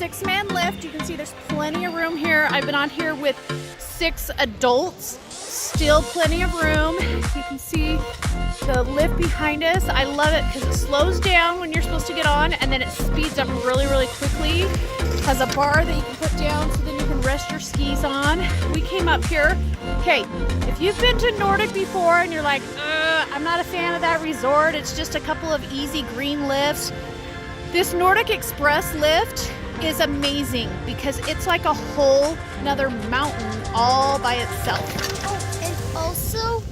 6-man lift. You can see there's plenty of room here. I've been on here with 6 adults. Still plenty of room. You can see the lift behind us. I love it because it slows down when you're supposed to get on, and then it speeds up really, really quickly. It has a bar that you can put down so then you can rest your skis on. We came up here. Okay, if you've been to Nordic before and you're like, I'm not a fan of that resort, it's just a couple of easy green lifts. This Nordic Express lift is amazing because it's like a whole another mountain all by itself. Oh, and also,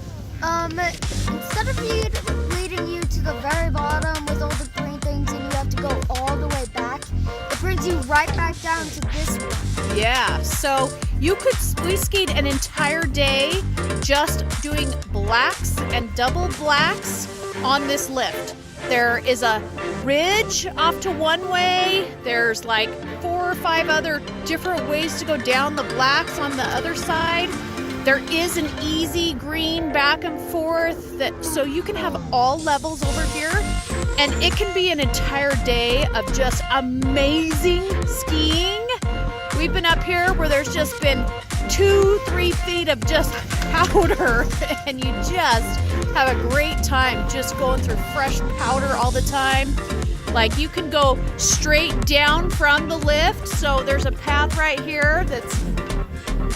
instead of leading you to the very bottom with all the green things and you have to go all the way back, it brings you right back down to this one. Yeah, so we skied an entire day just doing blacks and double blacks on this lift. There is a ridge off to one way. There's like 4 or 5 other different ways to go down the blacks on the other side. There is an easy green back and forth so you can have all levels over here, and it can be an entire day of just amazing skiing. We've been up here where there's just been 2-3 feet of just powder, and you just have a great time just going through fresh powder all the time. Like, you can go straight down from the lift, so there's a path right here that's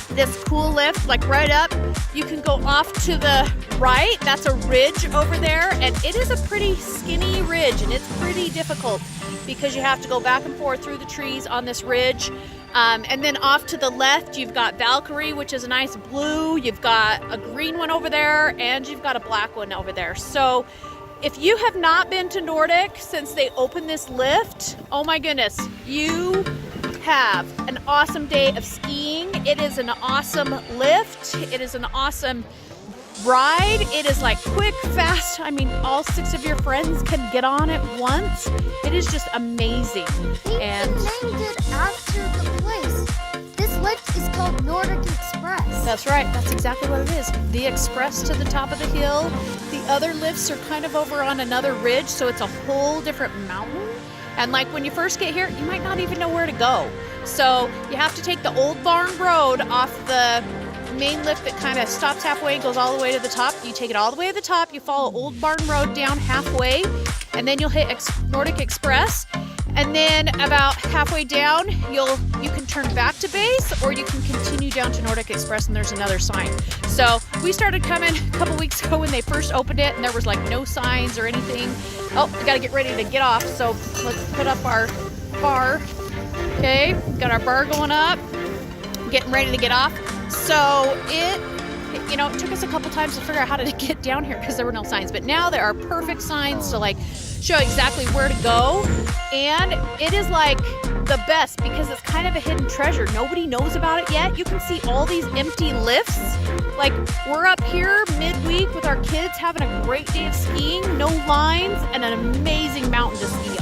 this cool lift, like right up. You can go off to the right. That's a ridge over there, and it is a pretty skinny ridge, and it's pretty difficult because you have to go back and forth through the trees on this ridge. And then off to the left, you've got Valkyrie, which is a nice blue. You've got a green one over there, and you've got a black one over there. So if you have not been to Nordic since they opened this lift, oh my goodness, you have an awesome day of skiing. It is an awesome lift. It is an awesome ride. It is like quick, fast. I mean, all 6 of your friends can get on at once. It is just amazing. And named it after the place. This lift is called Nordic Express. That's right. That's exactly what it is. The express to the top of the hill. The other lifts are kind of over on another ridge, so it's a whole different mountain. And like when you first get here, you might not even know where to go. So you have to take the Old Barn Road off the main lift that kind of stops halfway and goes all the way to the top. You take it all the way to the top, you follow Old Barn Road down halfway, and then you'll hit Nordic Express. And then about halfway down, you can turn back to base, or you can continue down to Nordic Express, and there's another sign. So we started coming a couple weeks ago when they first opened it, and there was like no signs or anything. Oh, we gotta get ready to get off, so let's put up our bar. Okay, got our bar going up, getting ready to get off. So it took us a couple times to figure out how to get down here because there were no signs, but now there are perfect signs to like show exactly where to go. And it is like the best because it's kind of a hidden treasure. Nobody knows about it yet. You can see all these empty lifts. Like, we're up here midweek with our kids having a great day of skiing, no lines, and an amazing mountain to ski on.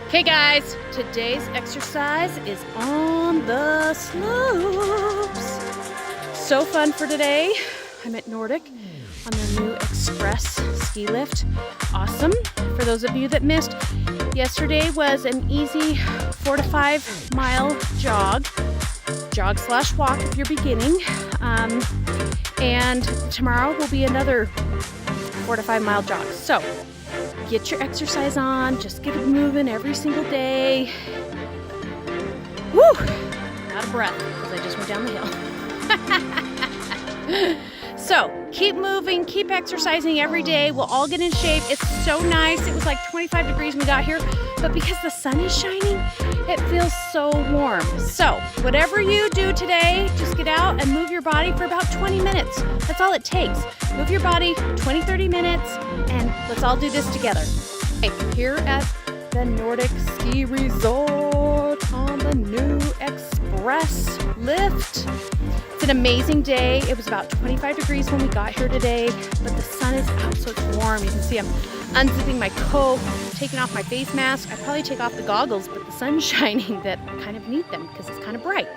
Okay guys, today's exercise is on the slopes. So fun for today. I'm at Nordic on their new Express ski lift. Awesome. For those of you that missed, yesterday was an easy 4 to 5 mile jog/walk if you're beginning. And tomorrow will be another 4 to 5 mile jog. So get your exercise on, just get it moving every single day. Woo! Out of breath because I just went down the hill. So keep moving, keep exercising every day. We'll all get in shape. It's so nice. It was like 25 degrees when we got here, but because the sun is shining, it feels so warm. So whatever you do today, just get out and move your body for about 20 minutes. That's all it takes. Move your body 20, 30 minutes, and let's all do this together. Okay, here at the Nordic Ski Resort on the new Express lift. It's an amazing day. It was about 25 degrees when we got here today, but the sun is out, so it's warm. You can see I'm unzipping my coat, taking off my face mask. I probably take off the goggles, but the sun's shining that I kind of need them because it's kind of bright.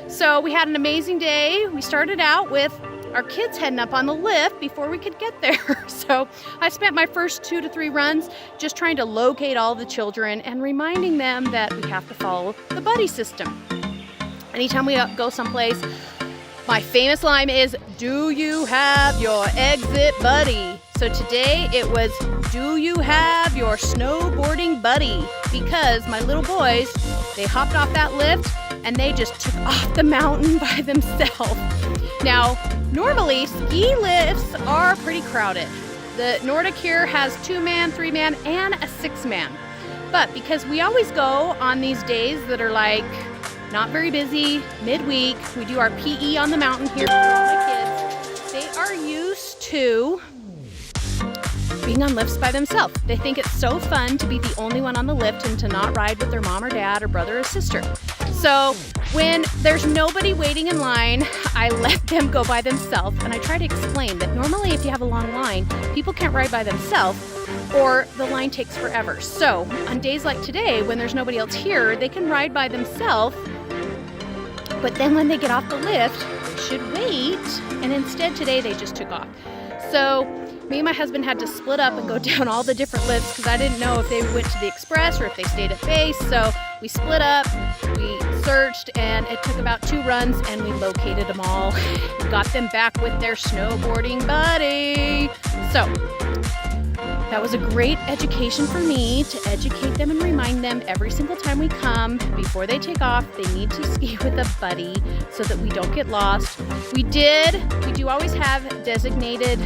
So we had an amazing day. We started out with our kids heading up on the lift before we could get there. So I spent my first 2 to 3 runs just trying to locate all the children and reminding them that we have to follow the buddy system. Anytime we go someplace, my famous line is, do you have your exit buddy? So today it was, do you have your snowboarding buddy? Because my little boys, they hopped off that lift and they just took off the mountain by themselves. Now, normally ski lifts are pretty crowded. The Nordic here has 2-man, 3-man, and a 6-man. But because we always go on these days that are like not very busy, midweek, we do our PE on the mountain here for all my kids. They are used to being on lifts by themselves. They think it's so fun to be the only one on the lift and to not ride with their mom or dad or brother or sister. So when there's nobody waiting in line, I let them go by themselves, and I try to explain that normally if you have a long line, people can't ride by themselves or the line takes forever. So on days like today, when there's nobody else here, they can ride by themselves, but then when they get off the lift, they should wait, and instead today they just took off. So me and my husband had to split up and go down all the different lifts because I didn't know if they went to the Express or if they stayed at base. So we split up, we searched, and it took about 2 runs, and we located them all. We got them back with their snowboarding buddy. So that was a great education for me to educate them and remind them every single time we come, before they take off, they need to ski with a buddy so that we don't get lost. We do always have designated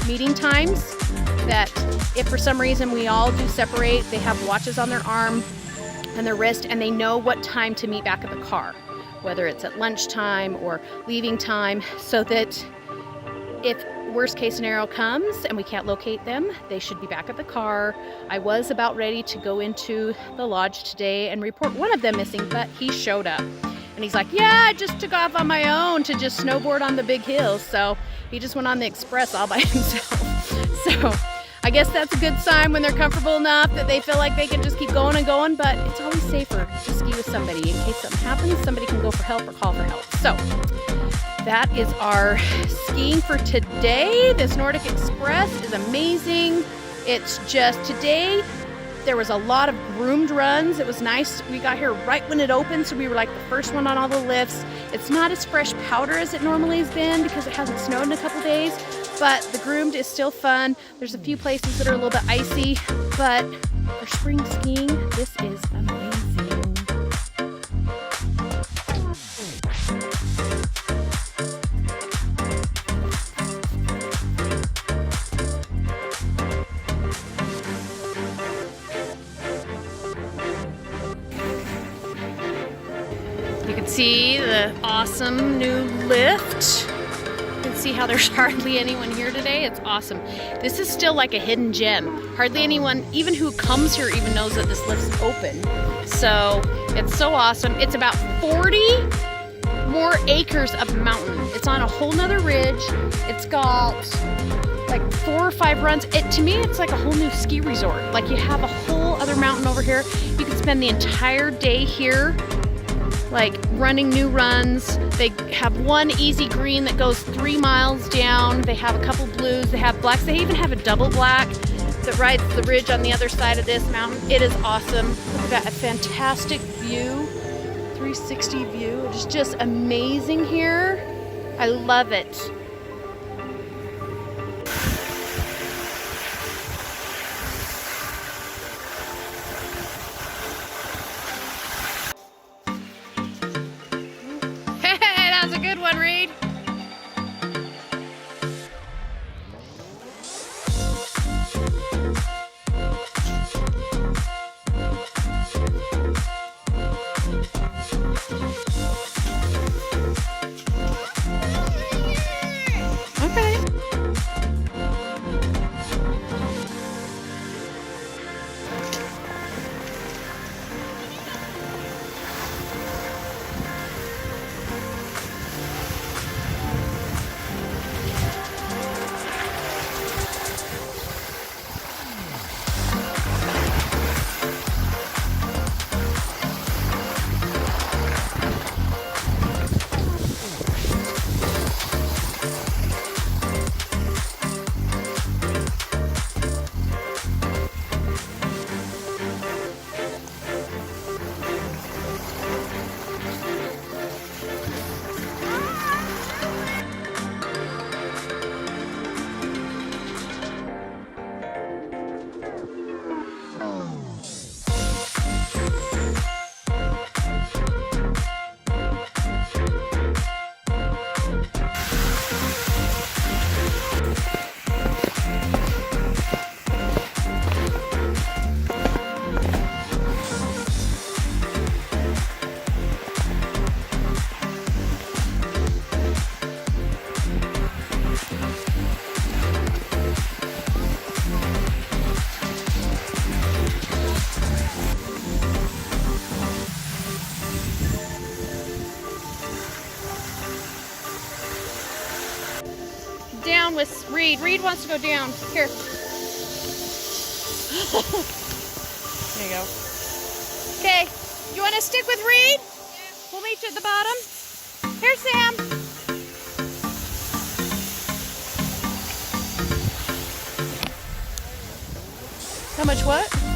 meeting times that if for some reason we all do separate, they have watches on their arm and their wrist, and they know what time to meet back at the car, whether it's at lunchtime or leaving time, so that if worst case scenario comes and we can't locate them, they should be back at the car. I was about ready to go into the lodge today and report one of them missing, but he showed up. And he's like, yeah, I just took off on my own to just snowboard on the big hills. So he just went on the Express all by himself. So I guess that's a good sign when they're comfortable enough that they feel like they can just keep going and going, but it's always safer to ski with somebody. In case something happens, somebody can go for help or call for help. So that is our skiing for today. This Nordic Express is amazing. It's just today, there was a lot of groomed runs. It was nice. We got here right when it opened, so we were like the first one on all the lifts. It's not as fresh powder as it normally has been because it hasn't snowed in a couple days, but the groomed is still fun. There's a few places that are a little bit icy, but for spring skiing, this is amazing. You can see the awesome new lift. You can see how there's hardly anyone here today. It's awesome. This is still like a hidden gem. Hardly anyone, even who comes here, even knows that this lift's open. So it's so awesome. It's about 40 more acres of mountain. It's on a whole nother ridge. It's got like 4 or 5 runs. To me, it's like a whole new ski resort. Like you have a whole other mountain over here. You can spend the entire day here, like running new runs. They have one easy green that goes 3 miles down. They have a couple blues. They have blacks. They even have a double black that rides the ridge on the other side of this mountain. It is awesome. We've got a fantastic view, 360 view. It is just amazing here. I love it. Okay. Down with Reed. Reed wants to go down. Here. There you go. Okay. You want to stick with Reed? We'll meet you at the bottom. Here, Sam. How much what?